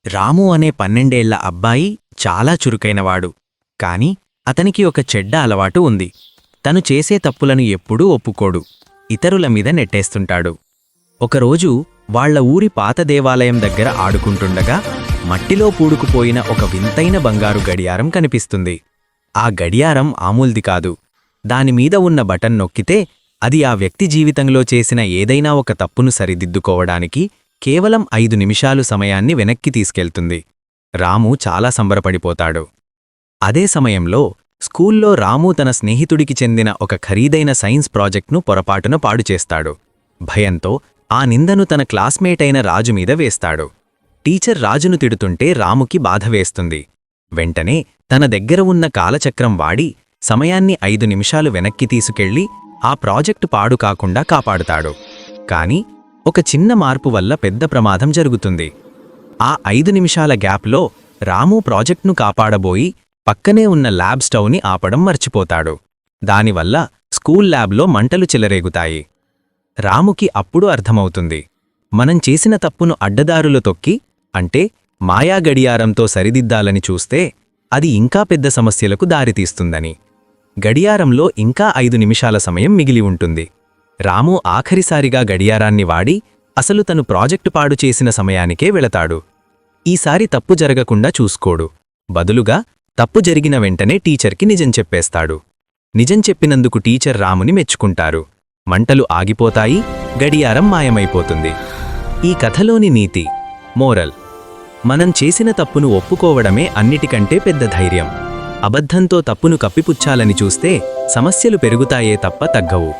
రాము అనే 12 ఏళ్ల అబ్బాయి చాలా చురుకైనవాడు. కాని అతనికి ఒక చెడ్డ అలవాటు ఉంది. తను చేసే తప్పులను ఎప్పుడూ ఒప్పుకోడు. ఇతరుల మీద నెట్టేస్తుంటాడు. ఒకరోజు వాళ్ల ఊరి పాత దేవాలయం దగ్గర ఆడుకుంటుండగా మట్టిలో పూడుకుపోయిన ఒక వింతైన బంగారు గడియారం కనిపిస్తుంది. ఆ గడియారం మామూలుది కాదు. దానిమీద ఉన్న బటన్ నొక్కితే అది ఆ వ్యక్తి జీవితంలో చేసిన ఏదైనా ఒక తప్పును సరిదిద్దుకోవడానికి కేవలం 5 నిమిషాలు సమయాన్ని వెనక్కి తీసుకెళ్తుంది. రాము చాలా సంబరపడిపోతాడు. అదే సమయంలో స్కూల్లో రాము తన స్నేహితుడికి చెందిన ఒక ఖరీదైన సైన్స్ ప్రాజెక్ట్ను పొరపాటున పాడుచేస్తాడు. భయంతో ఆ నిందను తన క్లాస్మేట్ అయిన రాజు మీద వేస్తాడు. టీచర్ రాజును తిడుతుంటే రాముకి బాధ వేస్తుంది. వెంటనే తన దగ్గర ఉన్న కాలచక్రం వాడి సమయాన్ని 5 నిమిషాలు వెనక్కి తీసుకెళ్లి ఆ ప్రాజెక్టు పాడు కాకుండా కాపాడుతాడు. కాని ఒక చిన్న మార్పు వల్ల పెద్ద ప్రమాదం జరుగుతుంది. ఆ 5 నిమిషాల గ్యాప్లో రాము ప్రాజెక్ట్ను కాపాడబోయి పక్కనే ఉన్న ల్యాబ్ స్టవ్ని ఆపడం మర్చిపోతాడు. దానివల్ల స్కూల్ ల్యాబ్లో మంటలు చెలరేగుతాయి. రాముకి అప్పుడు అర్థమవుతుంది, మనం చేసిన తప్పును అడ్డదారులు తొక్కి అంటే మాయా గడియారంతో సరిదిద్దాలని చూస్తే అది ఇంకా పెద్ద సమస్యలకు దారితీస్తుందని. గడియారంలో ఇంకా 5 నిమిషాల సమయం మిగిలి ఉంటుంది. రాము ఆఖరిసారిగా గడియారాన్ని వాడి అసలు తను ప్రాజెక్టు పాడు చేసిన సమయానికే వెళతాడు. ఈసారి తప్పు జరగకుండా చూసుకోడు. బదులుగా తప్పు జరిగిన వెంటనే టీచర్కి నిజం చెప్పేస్తాడు. నిజం చెప్పినందుకు టీచర్ రాముని మెచ్చుకుంటారు. మంటలు ఆగిపోతాయి, గడియారం మాయమైపోతుంది. ఈ కథలోని నీతి మోరల్: మనం చేసిన తప్పును ఒప్పుకోవడమే అన్నిటికంటే పెద్ద ధైర్యం. అబద్ధంతో తప్పును కప్పిపుచ్చాలని చూస్తే సమస్యలు పెరుగుతాయే తప్ప తగ్గవు.